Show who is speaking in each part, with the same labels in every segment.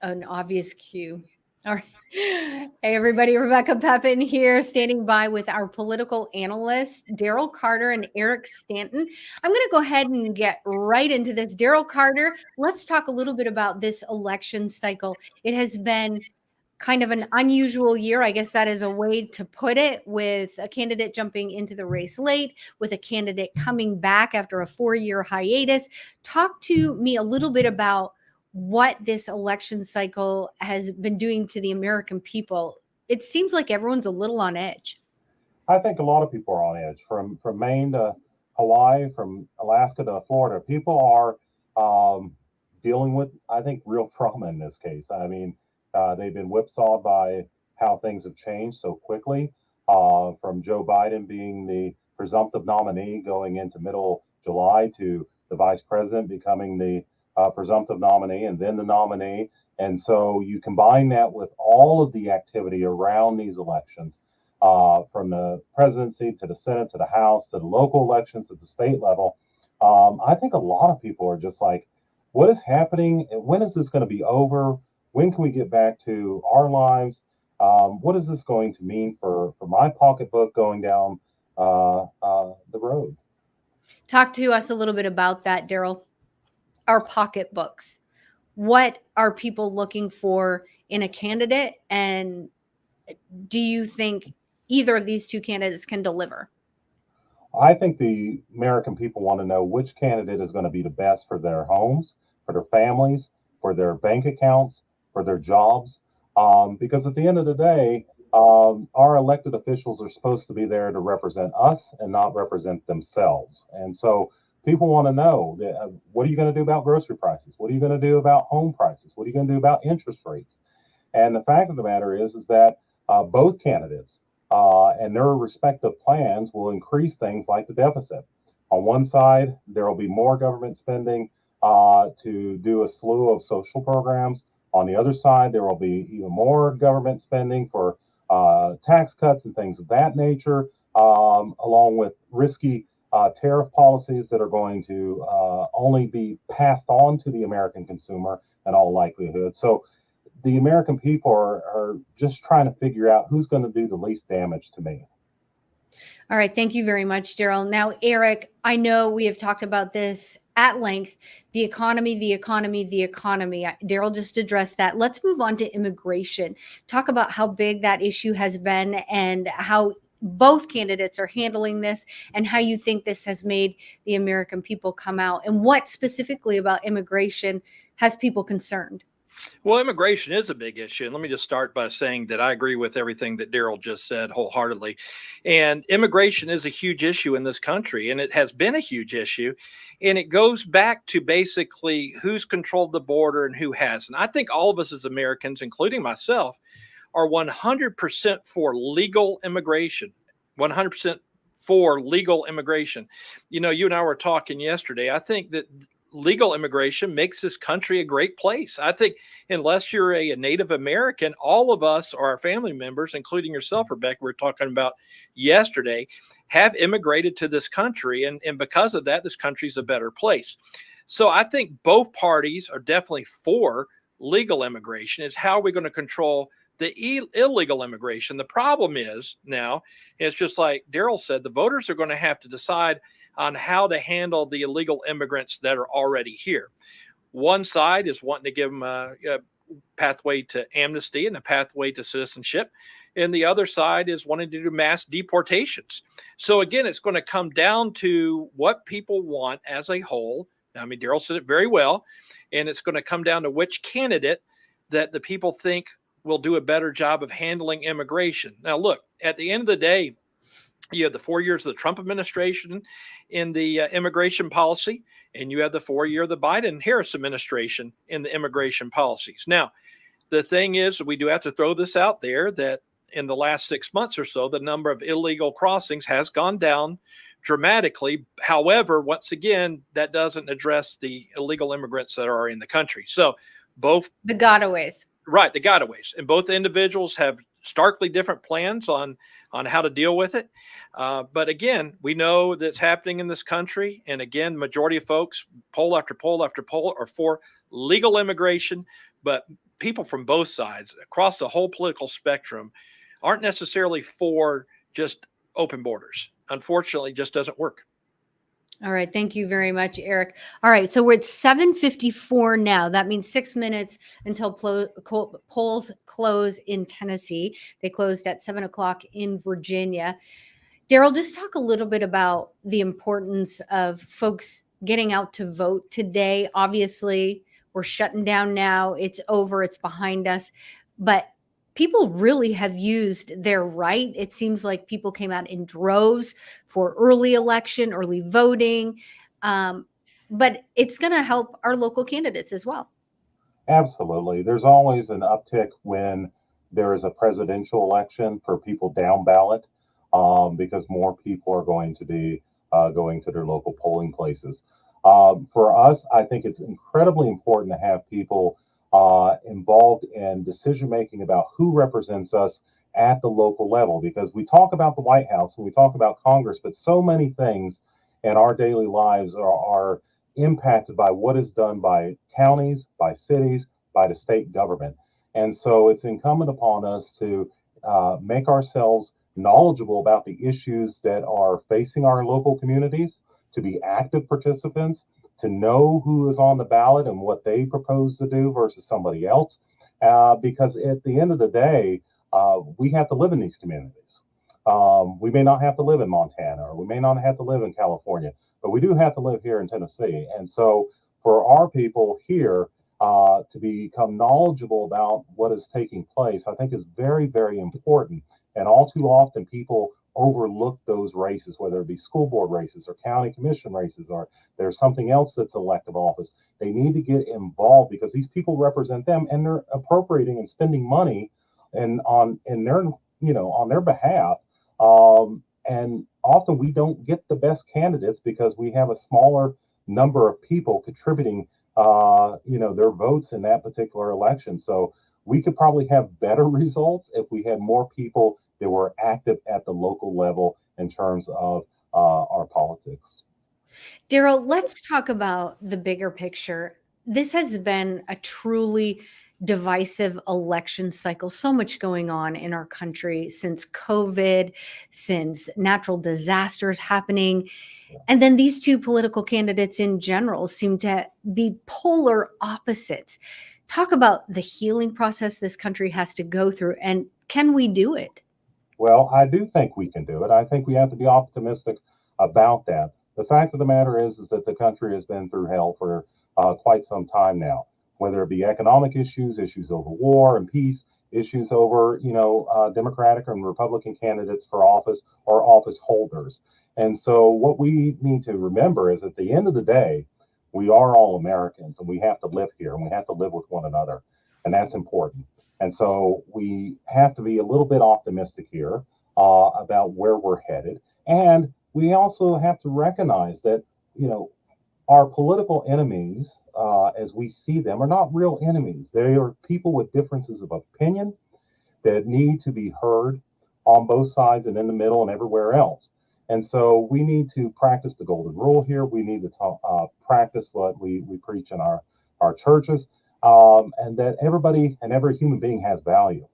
Speaker 1: an obvious cue. All right. Hey, everybody. Rebecca Pepin here, standing by with our political analysts, Daryl Carter and Eric Stanton. I'm going to go ahead and get right into this. Daryl Carter, let's talk a little bit about this election cycle. It has been kind of an unusual year. I guess that is a way to put it, with a candidate jumping into the race late, with a candidate coming back after a 4-year hiatus. Talk to me a little bit about what this election cycle has been doing to the American people. It seems like everyone's a little on edge.
Speaker 2: I think a lot of people are on edge from Maine to Hawaii, from Alaska to Florida. People are dealing with, I think, real trauma in this case. I mean, they've been whipsawed by how things have changed so quickly, from Joe Biden being the presumptive nominee going into middle July to the vice president becoming the presumptive nominee and then the nominee. And so you combine that with all of the activity around these elections, from the presidency to the Senate to the House to the local elections at the state level. I think a lot of people are just like, what is happening? When is this going to be over? When can we get back to our lives? What is this going to mean for my pocketbook going down the road?
Speaker 1: Talk to us a little bit about that, Daryl. Our pocketbooks. What are people looking for in a candidate? And do you think either of these two candidates can deliver?
Speaker 2: I think the American people want to know which candidate is going to be the best for their homes, for their families, for their bank accounts, for their jobs. Because at the end of the day, our elected officials are supposed to be there to represent us and not represent themselves. And so people want to know that, what are you going to do about grocery prices? What are you going to do about home prices? What are you going to do about interest rates? And the fact of the matter is that both candidates and their respective plans will increase things like the deficit. On one side, there will be more government spending to do a slew of social programs. On the other side, there will be even more government spending for tax cuts and things of that nature, along with risky tariff policies that are going to only be passed on to the American consumer in all likelihood. So the American people are just trying to figure out who's going to do the least damage to me.
Speaker 1: All right. Thank you very much, Daryl. Now, Eric, I know we have talked about this at length, the economy, the economy, the economy. Daryl just addressed that. Let's move on to immigration. Talk about how big that issue has been and how both candidates are handling this, and how you think this has made the American people come out, and what specifically about immigration has people concerned.
Speaker 3: Well, immigration is a big issue. And let me just start by saying that I agree with everything that Daryl just said wholeheartedly. And immigration is a huge issue in this country, and it has been a huge issue. And it goes back to basically who's controlled the border and who hasn't. I think all of us as Americans, including myself, are 100% for legal immigration, 100% for legal immigration. You know, you and I were talking yesterday. I think that legal immigration makes this country a great place. I think unless you're a Native American, all of us or our family members, including yourself, Rebecca, we were talking about yesterday, have immigrated to this country. And because of that, this country's a better place. So I think both parties are definitely for legal immigration. Is how are we going to control the illegal immigration? The problem is now, it's just like Daryl said, the voters are going to have to decide on how to handle the illegal immigrants that are already here. One side is wanting to give them a pathway to amnesty and a pathway to citizenship. And the other side is wanting to do mass deportations. So again, it's going to come down to what people want as a whole. I mean, Daryl said it very well. And it's going to come down to which candidate that the people think will do a better job of handling immigration. Now, look, at the end of the day, you have the 4 years of the Trump administration in the immigration policy, and you have the 4 year of the Biden-Harris administration in the immigration policies. Now, the thing is, we do have to throw this out there that in the last 6 months or so, the number of illegal crossings has gone down dramatically. However, once again, that doesn't address the illegal immigrants that are in the country. So both
Speaker 1: the gotaways.
Speaker 3: Right, the gotaways. And both individuals have starkly different plans on how to deal with it. But again, we know that's happening in this country. And again, majority of folks, poll after poll after poll, are for legal immigration. But people from both sides across the whole political spectrum aren't necessarily for just open borders. Unfortunately, it just doesn't work.
Speaker 1: All right. Thank you very much, Eric. All right. So we're at 7:54 now. That means 6 minutes until polls close in Tennessee. They closed at 7 o'clock in Virginia. Daryl, just talk a little bit about the importance of folks getting out to vote today. Obviously, we're shutting down now. It's over. It's behind us. But people really have used their right. It seems like people came out in droves for early election, early voting. But it's going to help our local candidates as well.
Speaker 2: Absolutely. There's always an uptick when there is a presidential election for people down ballot, because more people are going to be going to their local polling places. For us, I think it's incredibly important to have people involved in decision making about who represents us at the local level, because we talk about the White House and we talk about Congress, but so many things in our daily lives are impacted by what is done by counties, by cities, by the state government. And so it's incumbent upon us to make ourselves knowledgeable about the issues that are facing our local communities, to be active participants, to know who is on the ballot and what they propose to do versus somebody else. Because at the end of the day, we have to live in these communities. We may not have to live in Montana, or we may not have to live in California, but we do have to live here in Tennessee. And so for our people here to become knowledgeable about what is taking place, I think is very, very important. And all too often people overlook those races, whether it be school board races or county commission races, or there's something else that's elective office. They need to get involved because these people represent them, and they're appropriating and spending money and on their behalf. And often we don't get the best candidates because we have a smaller number of people contributing, their votes in that particular election. So we could probably have better results if we had more people that were active at the local level in terms of our politics.
Speaker 1: Daryl, let's talk about the bigger picture. This has been a truly divisive election cycle. So much going on in our country since COVID, since natural disasters happening. And then these two political candidates in general seem to be polar opposites. Talk about the healing process this country has to go through, and can we do it?
Speaker 2: Well, I do think we can do it. I think we have to be optimistic about that. The fact of the matter is that the country has been through hell for quite some time now, whether it be economic issues, issues over war and peace, issues over, Democratic and Republican candidates for office or office holders. And so what we need to remember is at the end of the day, we are all Americans and we have to live here and we have to live with one another. And that's important. And so we have to be a little bit optimistic here about where we're headed. And we also have to recognize that, our political enemies, as we see them, are not real enemies. They are people with differences of opinion that need to be heard on both sides and in the middle and everywhere else. And so we need to practice the golden rule here. We need to practice what we preach in our churches, and that everybody and every human being has value.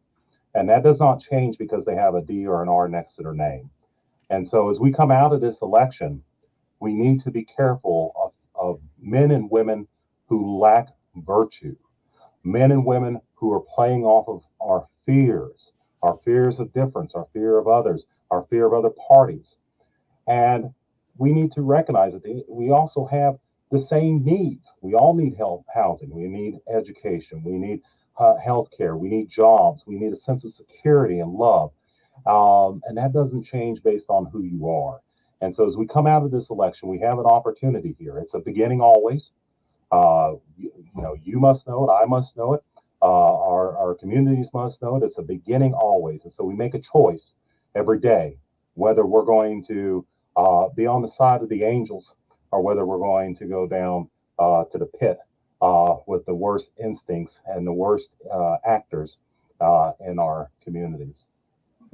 Speaker 2: And that does not change because they have a D or an R next to their name. And so as we come out of this election, we need to be careful of men and women who lack virtue, men and women who are playing off of our fears of difference, our fear of others, our fear of other parties. And we need to recognize that we also have the same needs. We all need health, housing, we need education, we need health care, we need jobs, we need a sense of security and love. And that doesn't change based on who you are. And so as we come out of this election, we have an opportunity here. It's a beginning always. You must know it, I must know it, our communities must know it. It's a beginning always. And so we make a choice every day, whether we're going to be on the side of the angels or whether we're going to go down to the pit with the worst instincts and the worst actors in our communities.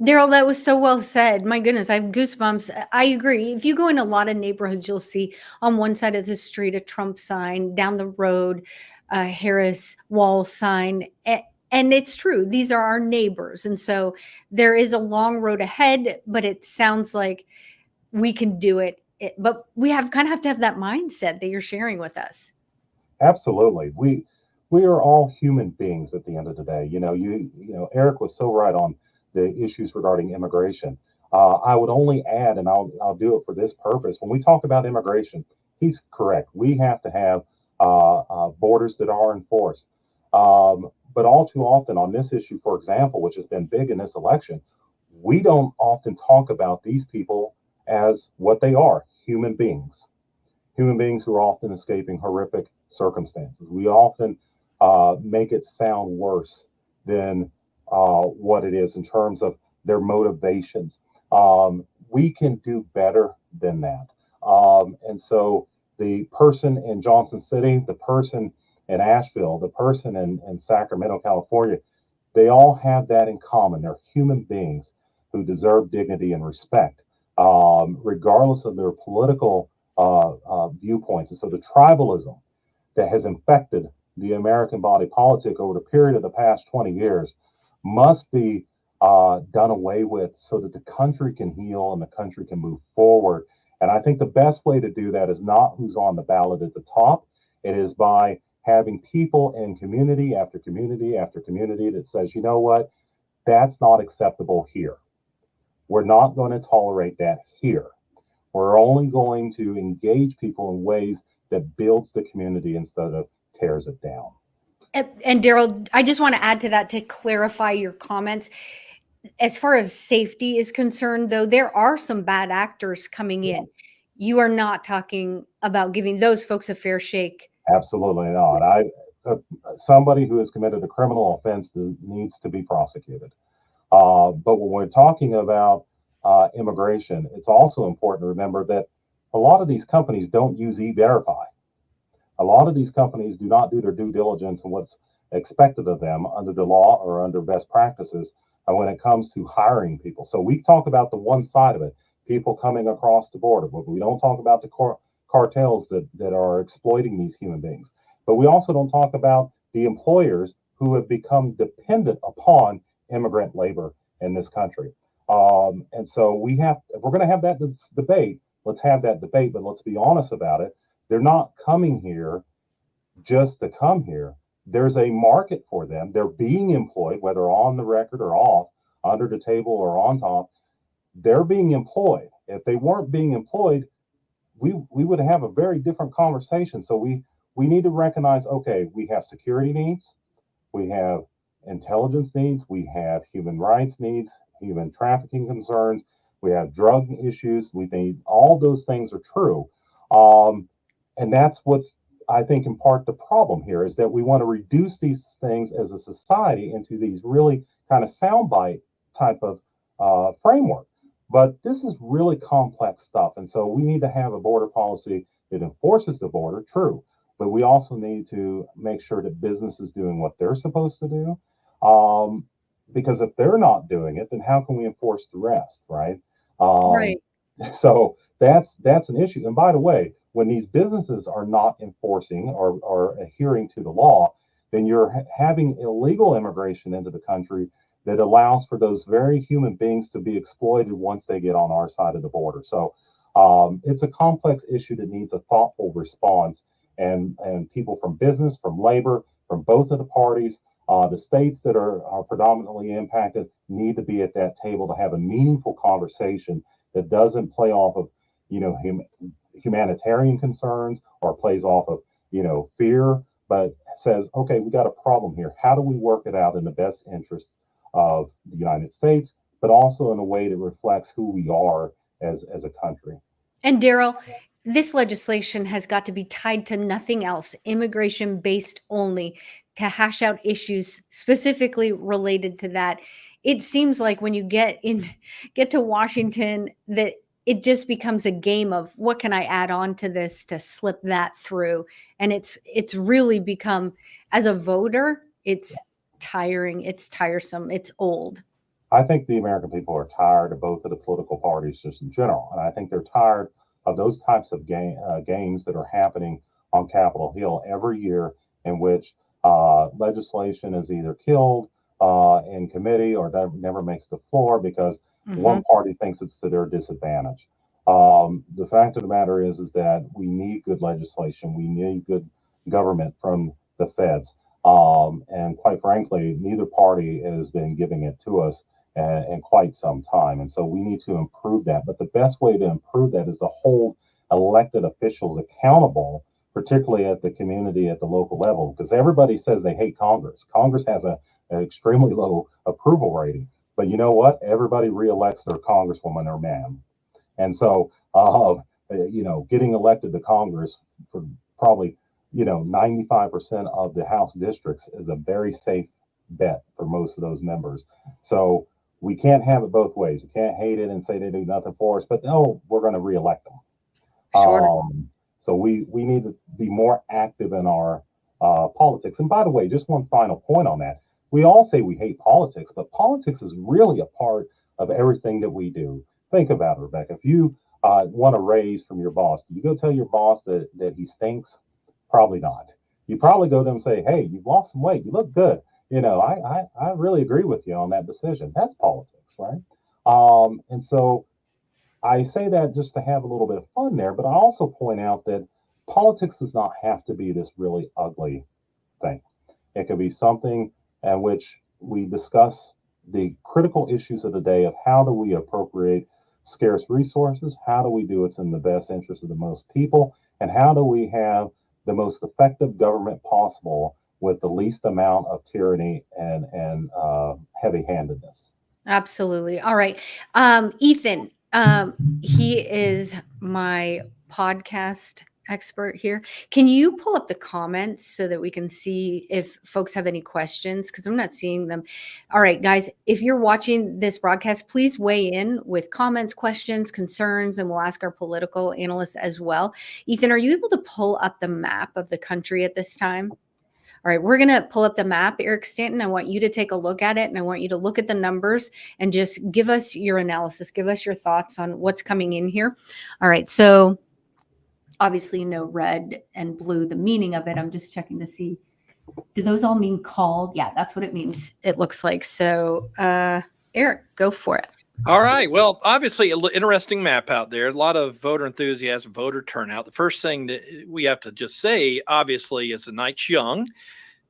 Speaker 1: Daryl, that was so well said. My goodness, I have goosebumps. I agree. If you go in a lot of neighborhoods, you'll see on one side of the street a Trump sign, down the road Harris wall sign. And it's true, these are our neighbors. And so there is a long road ahead, but it sounds like we can do it. But we kind of have to have that mindset that you're sharing with us.
Speaker 2: Absolutely. We are all human beings at the end of the day. Eric was so right on the issues regarding immigration. I would only add, and I'll do it for this purpose. When we talk about immigration, he's correct. We have to have borders that are enforced. But all too often on this issue, for example, which has been big in this election, we don't often talk about these people as what they are, human beings who are often escaping horrific circumstances. We often make it sound worse than what it is in terms of their motivations. We can do better than that. And so the person in Johnson City, the person in Asheville, the person in Sacramento, California, they all have that in common. They're human beings who deserve dignity and respect, regardless of their political viewpoints. And so the tribalism that has infected the American body politic over the period of the past 20 years must be done away with so that the country can heal and the country can move forward. And I think the best way to do that is not who's on the ballot at the top. It is by having people in community after community after community that says, you know what, that's not acceptable here. We're not going to tolerate that here. We're only going to engage people in ways that builds the community instead of tears it down.
Speaker 1: And Daryl, I just want to add to that to clarify your comments. As far as safety is concerned, though, there are some bad actors coming in. You are not talking about giving those folks a fair shake.
Speaker 2: Absolutely not. Somebody who has committed a criminal offense needs to be prosecuted. But when we're talking about immigration, it's also important to remember that a lot of these companies don't use E-Verify. A lot of these companies do not do their due diligence and what's expected of them under the law or under best practices when it comes to hiring people. So we talk about the one side of it, people coming across the border, but we don't talk about the cartels that are exploiting these human beings. But we also don't talk about the employers who have become dependent upon immigrant labor in this country. And so if we're going to have that debate, let's have that debate, but let's be honest about it. They're not coming here just to come here. There's a market for them. They're being employed, whether on the record or off, under the table or on top. They're being employed. If they weren't being employed, we would have a very different conversation. So we need to recognize, okay, we have security needs, we have intelligence needs, we have human rights needs, human trafficking concerns, we have drug issues. We think all those things are true. And that's what's, I think, in part the problem here is that we want to reduce these things as a society into these really kind of soundbite type of framework. But this is really complex stuff. And so we need to have a border policy that enforces the border, true. But we also need to make sure that business is doing what they're supposed to do. Because if they're not doing it, then how can we enforce the rest, right?
Speaker 1: Right.
Speaker 2: So that's an issue. And by the way, when these businesses are not enforcing or adhering to the law, then you're having illegal immigration into the country that allows for those very human beings to be exploited once they get on our side of the border. So it's a complex issue that needs a thoughtful response. And people from business, from labor, from both of the parties, the states that are predominantly impacted need to be at that table to have a meaningful conversation that doesn't play off of, humanitarian concerns or plays off of, fear, but says, okay, we got a problem here. How do we work it out in the best interest of the United States, but also in a way that reflects who we are as a country?
Speaker 1: And Daryl, this legislation has got to be tied to nothing else, immigration based only, to hash out issues specifically related to that. It seems like when you get to Washington that it just becomes a game of what can I add on to this to slip that through. And it's really become, as a voter, it's tiring, it's tiresome, it's old.
Speaker 2: I think the American people are tired of both of the political parties just in general. And I think they're tired of those types of games that are happening on Capitol Hill every year in which legislation is either killed in committee or never makes the floor because one party thinks it's to their disadvantage. The fact of the matter is that we need good legislation. We need good government from the feds. And quite frankly, neither party has been giving it to us in quite some time. And so we need to improve that. But the best way to improve that is to hold elected officials accountable, particularly at the community, at the local level, because everybody says they hate Congress. Congress has an extremely low approval rating. But you know what? Everybody reelects their congresswoman or man. And so, getting elected to Congress for probably, 95% of the House districts is a very safe bet for most of those members. So we can't have it both ways. We can't hate it and say they do nothing for us, but no, we're going to reelect them.
Speaker 1: Sure.
Speaker 2: So we need to be more active in our politics. And by the way, just one final point on that. We all say we hate politics, but politics is really a part of everything that we do. Think about it, Rebecca. If you want a raise from your boss, do you go tell your boss that he stinks? Probably not. You probably go to them and say, hey, you've lost some weight. You look good. I really agree with you on that decision. That's politics, right? And so I say that just to have a little bit of fun there, but I also point out that politics does not have to be this really ugly thing. It could be something in which we discuss the critical issues of the day of how do we appropriate scarce resources, how do we do it in the best interest of the most people, and how do we have the most effective government possible with the least amount of tyranny and heavy-handedness.
Speaker 1: Absolutely. All right. Ethan, he is my podcast expert here. Can you pull up the comments so that we can see if folks have any questions? Because I'm not seeing them. All right, guys, if you're watching this broadcast, please weigh in with comments, questions, concerns, and we'll ask our political analysts as well. Ethan, are you able to pull up the map of the country at this time? All right, we're going to pull up the map, Eric Stanton. I want you to take a look at it, and I want you to look at the numbers and just give us your analysis. Give us your thoughts on what's coming in here. All right, so obviously, no red and blue, the meaning of it. I'm just checking to see. Do those all mean called? Yeah, that's what it means. It looks like. So, Eric, go for it.
Speaker 3: All right. Well, obviously, an interesting map out there. A lot of voter enthusiasm, voter turnout. The first thing that we have to just say, obviously, is the night's young.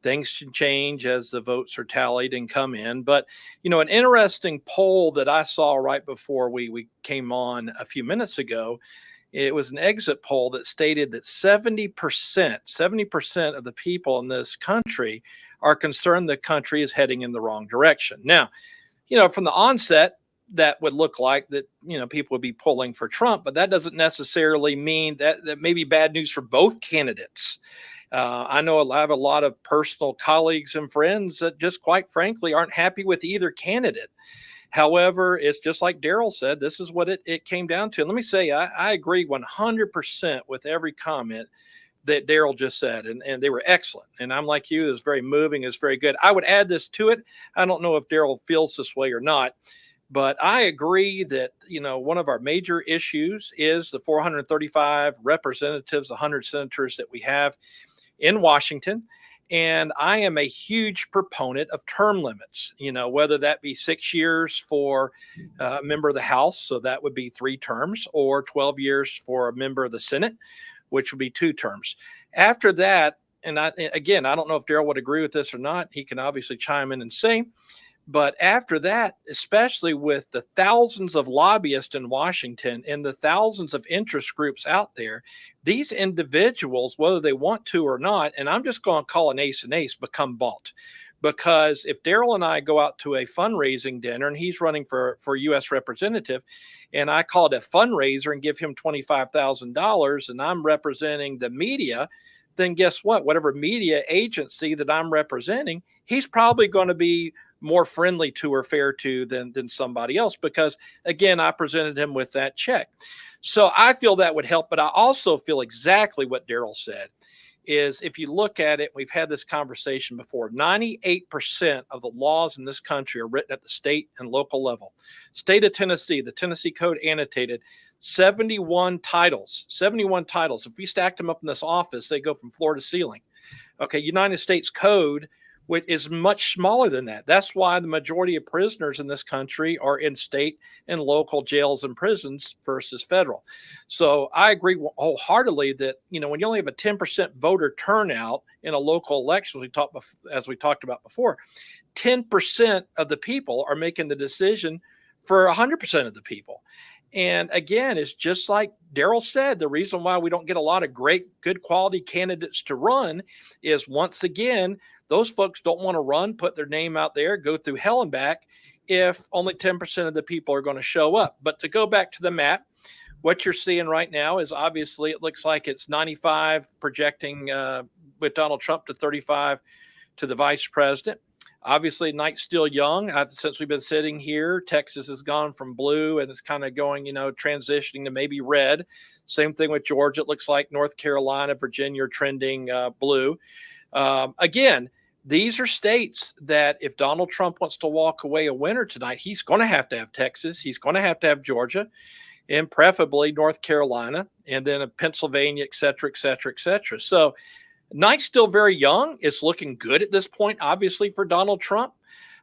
Speaker 3: Things should change as the votes are tallied and come in. But, an interesting poll that I saw right before we came on a few minutes ago, it was an exit poll that stated that 70% of the people in this country are concerned the country is heading in the wrong direction. Now, from the onset, that would look like that, people would be pulling for Trump, but that doesn't necessarily mean that may be bad news for both candidates. I know I have a lot of personal colleagues and friends that just quite frankly aren't happy with either candidate. However, it's just like Daryl said, this is what it came down to. And let me say, I agree 100% with every comment that Daryl just said, and they were excellent. And I'm like you, it was very moving, it was very good. I would add this to it. I don't know if Daryl feels this way or not, but I agree that, one of our major issues is the 435 representatives, 100 senators that we have in Washington. And I am a huge proponent of term limits, whether that be 6 years for a member of the House, so that would be 3 terms, or 12 years for a member of the Senate, which would be 2 terms. After that, and I don't know if Daryl would agree with this or not. He can obviously chime in and say, but after that, especially with the thousands of lobbyists in Washington and the thousands of interest groups out there, these individuals, whether they want to or not, and I'm just going to call an ace, become bought. Because if Daryl and I go out to a fundraising dinner and he's running for U.S. representative, and I call it a fundraiser and give him $25,000 and I'm representing the media, then guess what? Whatever media agency that I'm representing, he's probably going to be more friendly to or fair to than somebody else, because again, I presented him with that check. So I feel that would help, but I also feel exactly what Daryl said is if you look at it, we've had this conversation before, 98% of the laws in this country are written at the state and local level. State of Tennessee, the Tennessee Code annotated 71 titles. If we stacked them up in this office, they go from floor to ceiling. Okay, United States Code is much smaller than that. That's why the majority of prisoners in this country are in state and local jails and prisons versus federal. So I agree wholeheartedly that, when you only have a 10% voter turnout in a local election, as we talked about before, 10% of the people are making the decision for 100% of the people. And again, it's just like Daryl said, the reason why we don't get a lot of good quality candidates to run is, once again, those folks don't want to run, put their name out there, go through hell and back if only 10% of the people are going to show up. But to go back to the map, what you're seeing right now is, obviously, it looks like it's 95 projecting with Donald Trump to 35 to the vice president. Obviously, night's still young. Since we've been sitting here, Texas has gone from blue and it's kind of going, transitioning to maybe red. Same thing with Georgia. It looks like North Carolina, Virginia are trending blue. Again, these are states that if Donald Trump wants to walk away a winner tonight, he's going to have Texas. He's going to have Georgia, and preferably North Carolina, and then Pennsylvania, et cetera, et cetera, et cetera. So night's still very young. It's looking good at this point, obviously, for Donald Trump.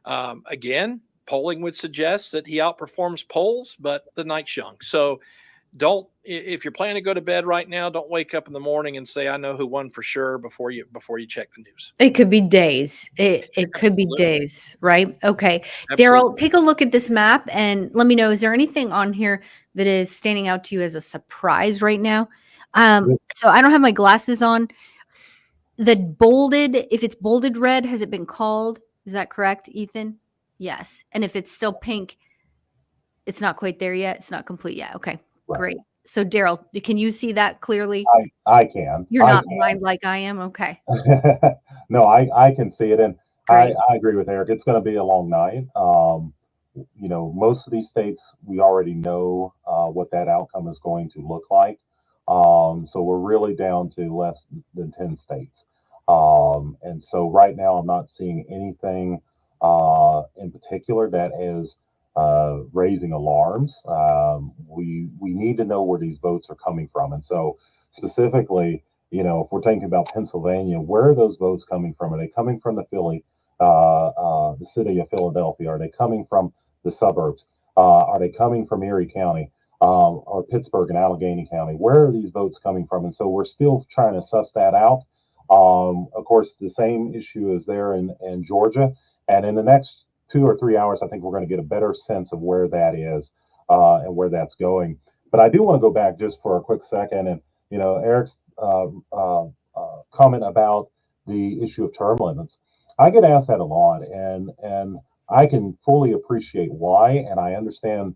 Speaker 3: Again, polling would suggest that he outperforms polls, but the night's young. So if you're planning to go to bed right now, don't wake up in the morning and say, I know who won for sure, before you check the news.
Speaker 1: It could be days. It could be days, right? Okay.
Speaker 3: Absolutely.
Speaker 1: Daryl, take a look at this map and let me know, is there anything on here that is standing out to you as a surprise right now? So I don't have my glasses on. If it's bolded red, has it been called? Is that correct, Ethan? Yes. And if it's still pink, it's not quite there yet. It's not complete yet. Okay,
Speaker 2: Right.
Speaker 1: great. So Daryl, can you see that clearly?
Speaker 2: I can.
Speaker 1: You're not blind like I am. Okay.
Speaker 2: No, I can see it. And I
Speaker 1: Great.
Speaker 2: agree with Eric. It's going to be a long night. Most of these states, we already know what that outcome is going to look like. So we're really down to less than 10 states. And so right now, I'm not seeing anything in particular that is raising alarms. We need to know where these votes are coming from. And so specifically, if we're thinking about Pennsylvania, where are those votes coming from? Are they coming from the city of Philadelphia? Are they coming from the suburbs? Are they coming from Erie County? Or Pittsburgh and Allegheny County? Where are these votes coming from? And so we're still trying to suss that out. Of course, the same issue is there in Georgia. And in the next 2 or 3 hours, I think we're going to get a better sense of where that is and where that's going. But I do want to go back just for a quick second. And, Eric's comment about the issue of term limits. I get asked that a lot, and I can fully appreciate why, and I understand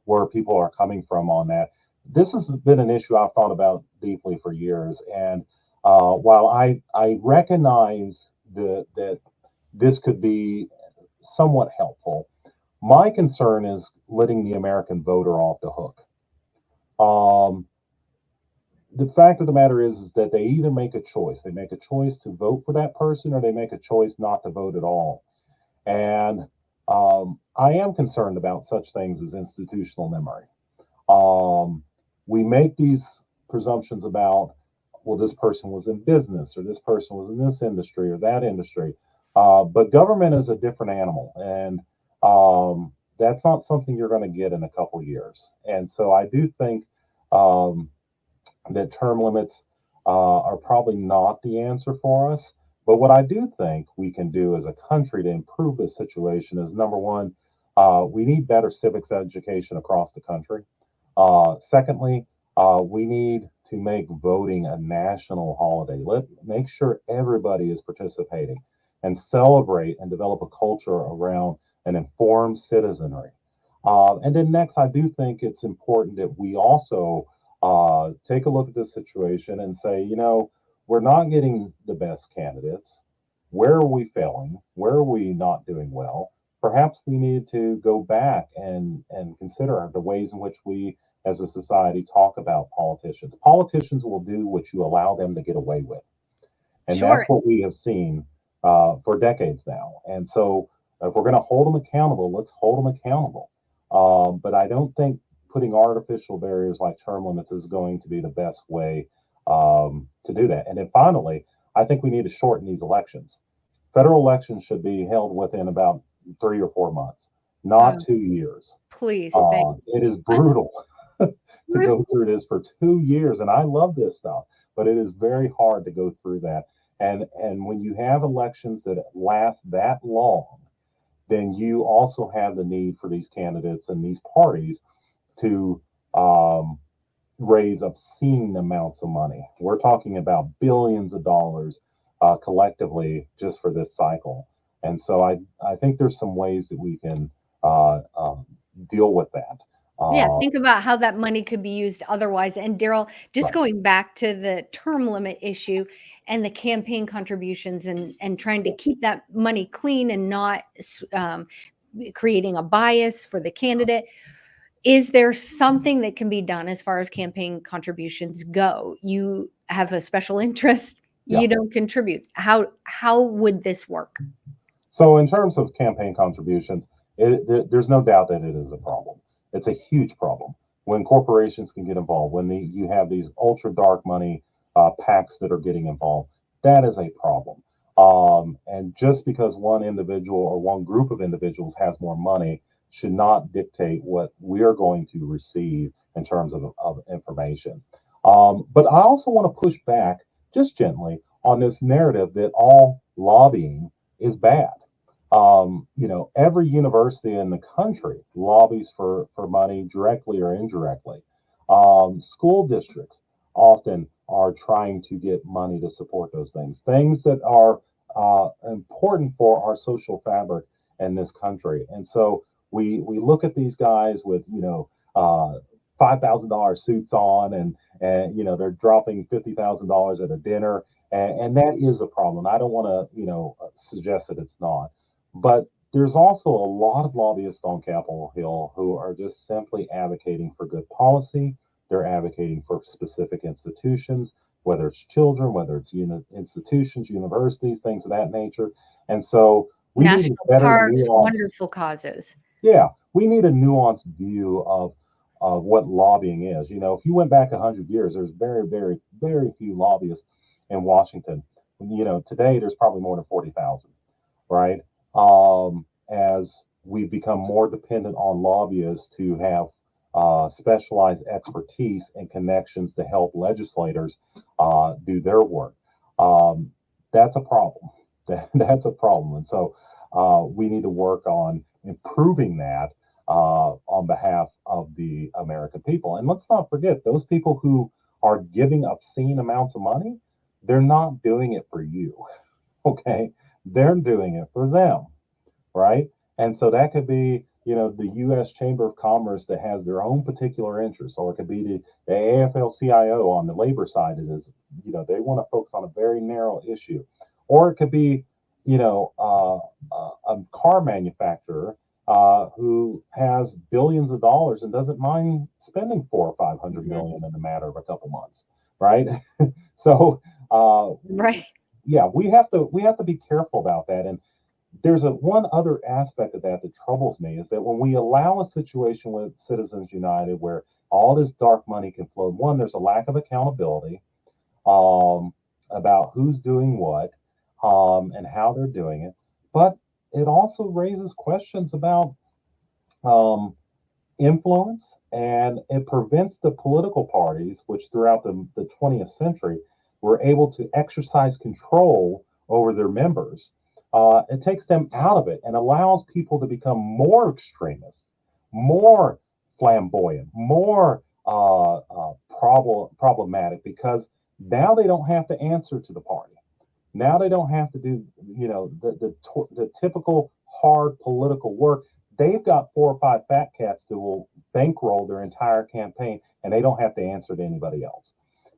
Speaker 2: where people are coming from on that. This has been an issue I've thought about deeply for years, and while I recognize that this could be somewhat helpful, my concern is letting the American voter off the hook. The fact of the matter is that they either make a choice. They make a choice to vote for that person, or they make a choice not to vote at all. And I am concerned about such things as institutional memory. We make these presumptions about, well, this person was in business, or this person was in this industry or that industry. But government is a different animal, and that's not something you're going to get in a couple years. And so I do think that term limits are probably not the answer for us. But what I do think we can do as a country to improve this situation is, number one, we need better civics education across the country. Secondly, we need to make voting a national holiday. Make sure everybody is participating and celebrate and develop a culture around an informed citizenry. And then next, I do think it's important that we also take a look at this situation and say, we're not getting the best candidates. Where are we failing? Where are we not doing well? Perhaps we need to go back and consider the ways in which we as a society talk about politicians. Politicians will do what you allow them to get away with. And
Speaker 1: Sure.
Speaker 2: that's what we have seen for decades now. And so if we're going to hold them accountable, let's hold them accountable. But I don't think putting artificial barriers like term limits is going to be the best way to do that. And then finally, I think we need to shorten these elections. Federal elections should be held within about 3 or 4 months, not
Speaker 1: Oh,
Speaker 2: 2 years.
Speaker 1: please, thank
Speaker 2: It is brutal to go through this for 2 years, and I love this stuff, but it is very hard to go through that. And when you have elections that last that long, then you also have the need for these candidates and these parties to um, raise obscene amounts of money. We're talking about billions of dollars collectively just for this cycle. And so I think there's some ways that we can deal with that.
Speaker 1: Yeah,
Speaker 2: Uh,
Speaker 1: think about how that money could be used otherwise. And Daryl, just
Speaker 2: right.
Speaker 1: going back to the term limit issue and the campaign contributions and trying to keep that money clean and not creating a bias for the candidate. Is there something that can be done as far as campaign contributions go? You have a special interest,
Speaker 2: Yeah.
Speaker 1: you don't contribute. How would this work?
Speaker 2: So in terms of campaign contributions, there's no doubt that it is a problem. It's a huge problem when corporations can get involved. When you have these ultra dark money PACs that are getting involved, that is a problem. And just because one individual or one group of individuals has more money should not dictate what we are going to receive in terms of information. But I also want to push back just gently on this narrative that all lobbying is bad. Every university in the country lobbies for money directly or indirectly. School districts often are trying to get money to support those things that are important for our social fabric in this country. And so we look at these guys with $5,000 suits on, and they're dropping $50,000 at a dinner, and that is a problem. I don't want to suggest that it's not, but there's also a lot of lobbyists on Capitol Hill who are just simply advocating for good policy. They're advocating for specific institutions, whether it's children, whether it's institutions, universities, things of that nature. And so we need
Speaker 1: National
Speaker 2: a better
Speaker 1: parks,
Speaker 2: nuance.
Speaker 1: wonderful causes.
Speaker 2: Yeah, we need a nuanced view of what lobbying is. If you went back 100 years, there's very, very, very few lobbyists in Washington. Today there's probably more than 40,000, right? As we've become more dependent on lobbyists to have specialized expertise and connections to help legislators do their work. Um, that's a problem. That's a problem. And so we need to work on improving that on behalf of the American people. And let's not forget, those people who are giving obscene amounts of money, they're not doing it for you. Okay. They're doing it for them, right? And so that could be, the U.S. Chamber of Commerce that has their own particular interests, or it could be the AFL-CIO on the labor side. It is, they want to focus on a very narrow issue, or it could be, a car manufacturer who has billions of dollars and doesn't mind spending 400 or 500 million in a matter of a couple months, right? So,
Speaker 1: Right.
Speaker 2: yeah, we have to be careful about that. And there's one other aspect of that that troubles me is that when we allow a situation with Citizens United where all this dark money can flow, one, there's a lack of accountability about who's doing what and how they're doing it. But it also raises questions about um, influence, and it prevents the political parties, which throughout the 20th century were able to exercise control over their members. It takes them out of it and allows people to become more extremist, more flamboyant, more problematic, because now they don't have to answer to the party. Now they don't have to do, the typical hard political work. They've got 4 or 5 fat cats that will bankroll their entire campaign, and they don't have to answer to anybody else.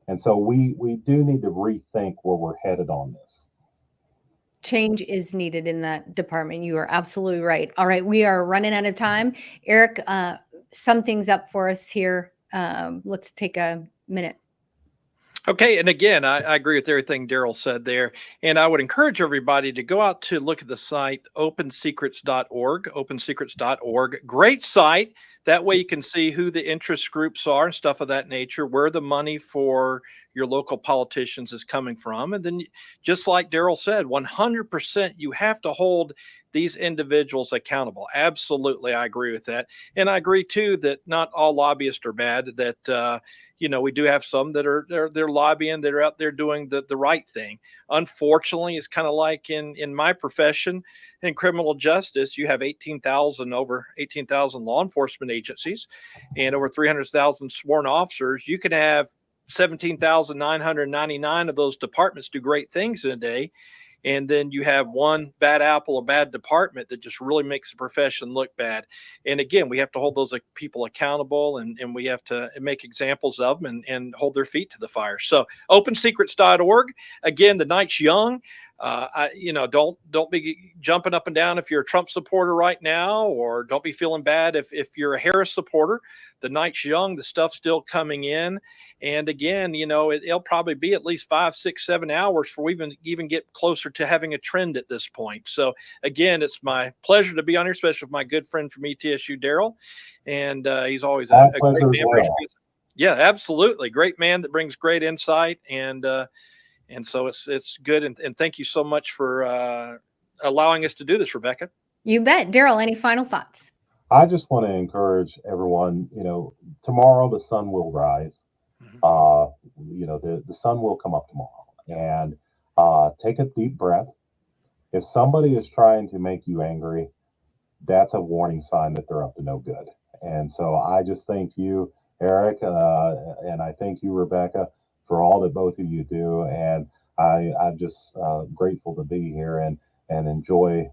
Speaker 2: And so we do need to rethink where we're headed on this.
Speaker 1: Change is needed in that department. You are absolutely right. All right, we are running out of time. Eric, sum things up for us here. Let's take a minute.
Speaker 3: Okay. And again, I agree with everything Daryl said there. And I would encourage everybody to go out to look at the site opensecrets.org, opensecrets.org. Great site. That way you can see who the interest groups are and stuff of that nature, where the money for your local politicians is coming from. And then, just like Daryl said, 100%, you have to hold these individuals accountable. Absolutely, I agree with that. And I agree too that not all lobbyists are bad. That we do have some that are they're lobbying, that are out there doing the right thing. Unfortunately, it's kind of like in my profession, in criminal justice, you have over 18,000 law enforcement agencies and over 300,000 sworn officers. You can have 17,999 of those departments do great things in a day. And then you have one bad apple, a bad department that just really makes the profession look bad. And again, we have to hold those people accountable, and we have to make examples of them and hold their feet to the fire. So opensecrets.org. Again, the night's young. Don't be jumping up and down if you're a Trump supporter right now, or don't be feeling bad if you're a Harris supporter. The night's young, the stuff's still coming in. And again, it'll probably be at least 5, 6, 7 hours before we even get closer to having a trend at this point. So again, it's my pleasure to be on here, especially with my good friend from ETSU, Daryl. And he's always a great man. Yeah, absolutely. Great man that brings great insight. And so it's good. And thank you so much for allowing us to do this, Rebecca.
Speaker 1: You bet. Daryl, any final thoughts?
Speaker 2: I just want to encourage everyone, tomorrow the sun will rise. The sun will come up tomorrow. And take a deep breath. If somebody is trying to make you angry, that's a warning sign that they're up to no good. And so I just thank you, Eric, and I thank you, Rebecca, for all that both of you do. And I'm just grateful to be here and enjoy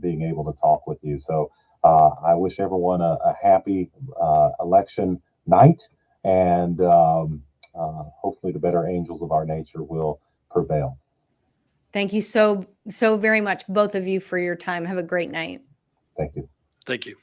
Speaker 2: being able to talk with you. So I wish everyone a happy election night, and hopefully the better angels of our nature will prevail.
Speaker 1: Thank you so very much, both of you, for your time. Have a great night.
Speaker 2: Thank you.
Speaker 3: Thank you.